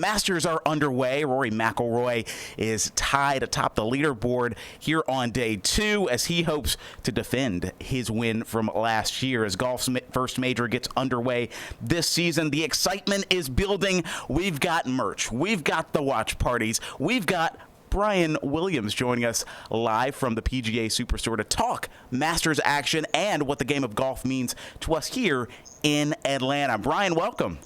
Masters are underway. Rory McIlroy is tied atop the leaderboard here on day 2 as he hopes to defend his win from last year. As golf's first major gets underway this season, the excitement is building. We've got merch. We've got the watch parties. We've got Brian Williams joining us live from the PGA Superstore to talk Masters action and what the game of golf means to us here in Atlanta. Brian, welcome.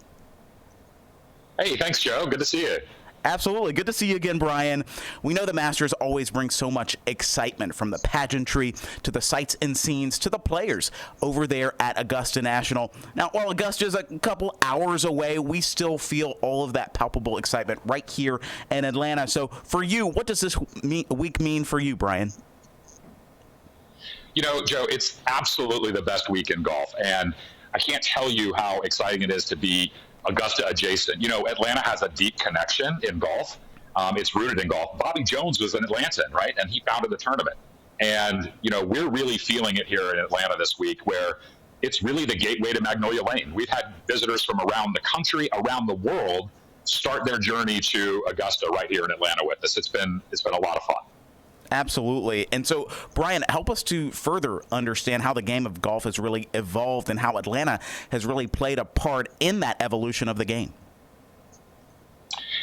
Hey, thanks, Joe. Good to see you. Absolutely. Good to see you again, Brian. We know the Masters always bring so much excitement, from the pageantry to the sights and scenes to the players over there at Augusta National. Now, while Augusta is a couple hours away, we still feel all of that palpable excitement right here in Atlanta. So for you, what does this week mean for you, Brian? You know, Joe, it's absolutely the best week in golf. And I can't tell you how exciting it is to be Augusta adjacent. You know, Atlanta has a deep connection in golf. It's rooted in golf. Bobby Jones was an Atlantan, right? And he founded the tournament. And, you know, we're really feeling it here in Atlanta this week, where it's really the gateway to Magnolia Lane. We've had visitors from around the country, around the world, start their journey to Augusta right here in Atlanta with us. It's been a lot of fun. Absolutely. And so, Brian, help us to further understand how the game of golf has really evolved and how Atlanta has really played a part in that evolution of the game.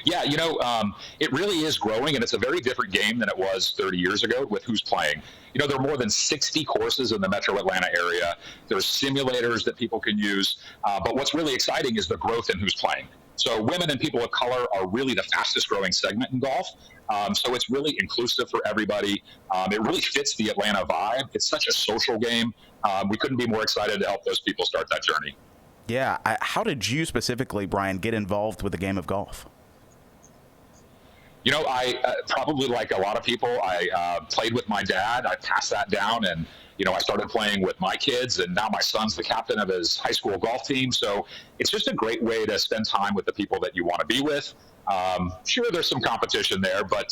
Yeah, you know, it really is growing, and it's a very different game than it was 30 years ago with who's playing. You know, there are more than 60 courses in the metro Atlanta area. There's simulators that people can use. But what's really exciting is the growth in who's playing. So women and people of color are really the fastest growing segment in golf. So it's really inclusive for everybody. It really fits the Atlanta vibe. It's such a social game. We couldn't be more excited to help those people start that journey. Yeah. How did you specifically, Brian, get involved with the game of golf? You know, I probably like a lot of people, I played with my dad. I passed that down, and, you know, I started playing with my kids, and now my son's the captain of his high school golf team. So it's just a great way to spend time with the people that you want to be with. Sure, there's some competition there, but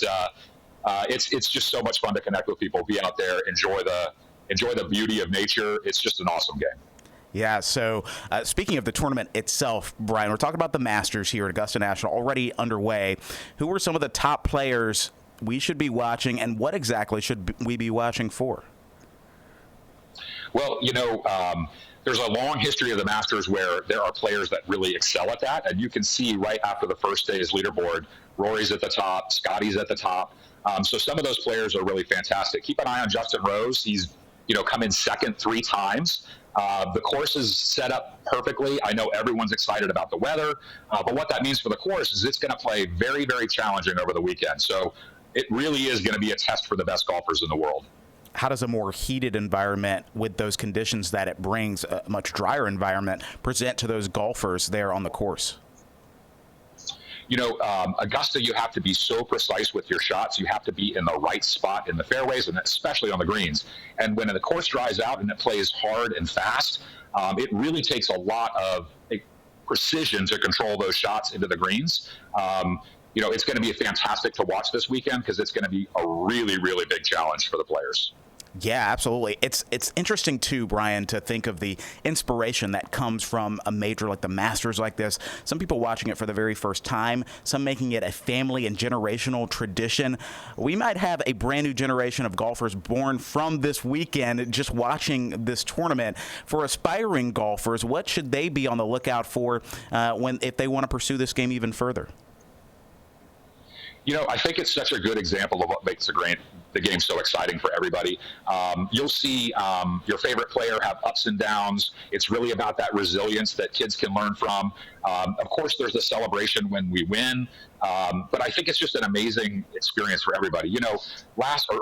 it's just so much fun to connect with people, be out there, enjoy the beauty of nature. It's just an awesome game. Yeah, so speaking of the tournament itself, Brian, we're talking about the Masters here at Augusta National already underway. Who are some of the top players we should be watching, and what exactly should we be watching for? Well, you know, there's a long history of the Masters where there are players that really excel at that, and you can see right after the first day's leaderboard, Rory's at the top, Scotty's at the top. So some of those players are really fantastic. Keep an eye on Justin Rose. He's, you know, come in second 3 times. The course is set up perfectly. I know everyone's excited about the weather, but what that means for the course is it's going to play very, very challenging over the weekend. So it really is going to be a test for the best golfers in the world. How does a more heated environment with those conditions that it brings, a much drier environment, present to those golfers there on the course? You know, Augusta, you have to be so precise with your shots. You have to be in the right spot in the fairways, and especially on the greens. And when the course dries out and it plays hard and fast, it really takes a lot of precision to control those shots into the greens. You know, it's going to be fantastic to watch this weekend because it's going to be a really, really big challenge for the players. Yeah, absolutely. It's interesting, too, Brian, to think of the inspiration that comes from a major like the Masters like this. Some people watching it for the very first time, some making it a family and generational tradition. We might have a brand new generation of golfers born from this weekend just watching this tournament. For aspiring golfers, what should they be on the lookout for if they want to pursue this game even further? You know, I think it's such a good example of what makes the game so exciting for everybody. You'll see your favorite player have ups and downs. It's really about that resilience that kids can learn from. Of course, there's the celebration when we win, but I think it's just an amazing experience for everybody. You know,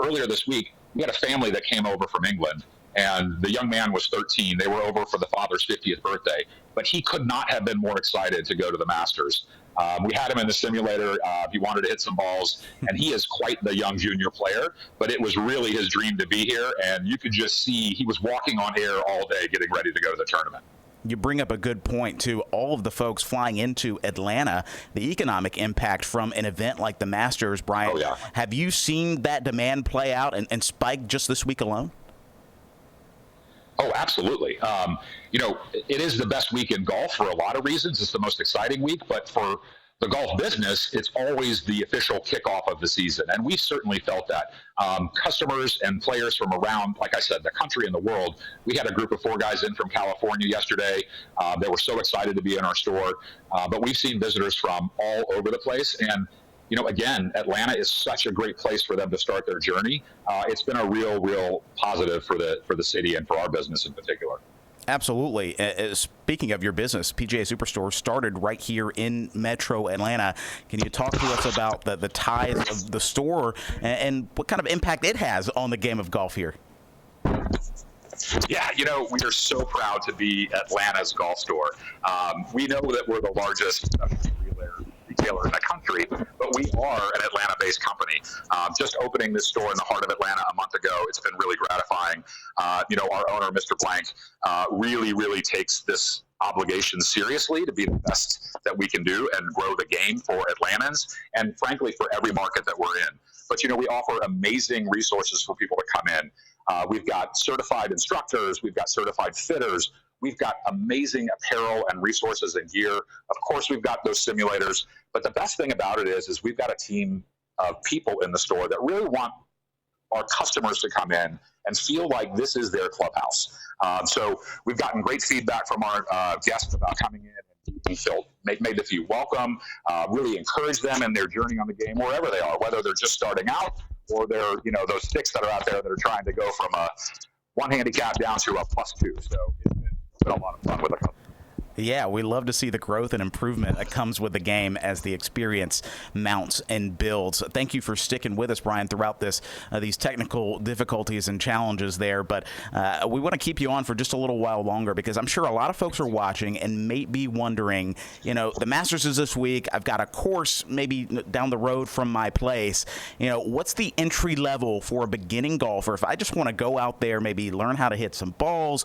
earlier this week, we had a family that came over from England, and the young man was 13. They were over for the father's 50th birthday, but he could not have been more excited to go to the Masters. We had him in the simulator. He wanted to hit some balls, and he is quite the young junior player, but it was really his dream to be here, and you could just see he was walking on air all day getting ready to go to the tournament. You bring up a good point, too. All of the folks flying into Atlanta, the economic impact from an event like the Masters, Brian. Oh, yeah. Have you seen that demand play out and spike just this week alone? Oh, absolutely. You know, it is the best week in golf for a lot of reasons. It's the most exciting week, but for the golf business, it's always the official kickoff of the season. And we certainly felt that. Customers and players from around, like I said, the country and the world. We had a group of 4 guys in from California yesterday. They were so excited to be in our store. But we've seen visitors from all over the place. And, again, Atlanta is such a great place for them to start their journey. It's been a real positive for the city and for our business in particular. Absolutely. Speaking of your business, PGA Superstore started right here in Metro Atlanta. Can you talk to us about the ties of the store and what kind of impact it has on the game of golf here? Yeah, we are so proud to be Atlanta's golf store. We know that we're the largest retailer in the country, but we are an Atlanta-based company. Just opening this store in the heart of Atlanta a month ago, it's been really gratifying. Our owner, Mr. Blank, really takes this obligation seriously to be the best that we can do and grow the game for Atlantans and, frankly, for every market that we're in. But, we offer amazing resources for people to come in. We've got certified instructors. We've got certified fitters. We've got amazing apparel and resources and gear. Of course, we've got those simulators. But the best thing about it is we've got a team of people in the store that really want our customers to come in and feel like this is their clubhouse. So we've gotten great feedback from our guests about coming in and made to feel welcome, really encourage them in their journey on the game wherever they are, whether they're just starting out or they're, those sticks that are out there that are trying to go from a 1 handicap down to a +2. So it's been a lot of fun with it. Yeah, we love to see the growth and improvement that comes with the game as the experience mounts and builds. Thank you for sticking with us, Brian, throughout these technical difficulties and challenges there. But we want to keep you on for just a little while longer because I'm sure a lot of folks are watching and may be wondering, the Masters is this week. I've got a course maybe down the road from my place. What's the entry level for a beginning golfer? If I just want to go out there, maybe learn how to hit some balls,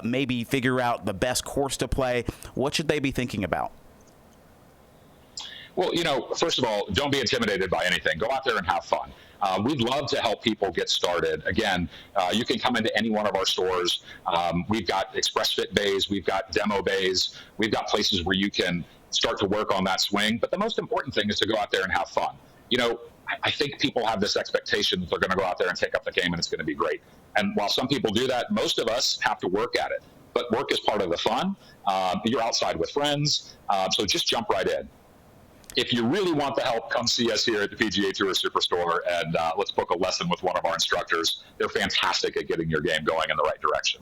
maybe figure out the best course to play, what should they be thinking about? Well, first of all, don't be intimidated by anything. Go out there and have fun. We'd love to help people get started. Again, you can come into any one of our stores. We've got express fit bays. We've got demo bays. We've got places where you can start to work on that swing. But the most important thing is to go out there and have fun. I think people have this expectation that they're going to go out there and take up the game and it's going to be great. And while some people do that, most of us have to work at it. But work is part of the fun. You're outside with friends, so just jump right in. If you really want the help, come see us here at the PGA Tour Superstore, and let's book a lesson with one of our instructors. They're fantastic at getting your game going in the right direction.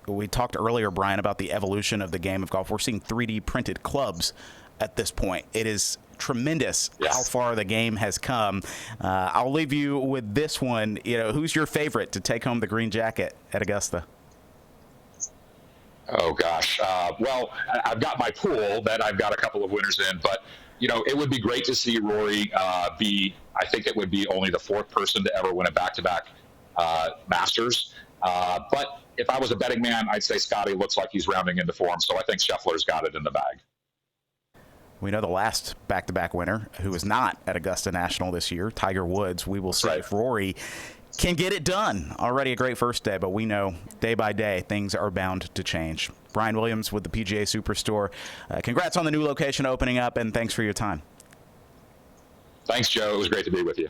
We talked earlier, Brian, about the evolution of the game of golf. We're seeing 3D printed clubs at this point. It is tremendous how far the game has come. I'll leave you with this one. Who's your favorite to take home the green jacket at Augusta? Oh, gosh. Well, I've got my pool that I've got a couple of winners in, but, it would be great to see Rory I think it would be only the 4th person to ever win a back-to-back Masters. But if I was a betting man, I'd say Scotty looks like he's rounding into form, so I think Scheffler's got it in the bag. We know the last back-to-back winner, who was not at Augusta National this year, Tiger Woods. We will see if Rory can get it done. Already a great first day, but we know day by day things are bound to change. Brian Williams with the PGA Superstore. Congrats on the new location opening up, and thanks for your time. Thanks, Joe. It was great to be with you.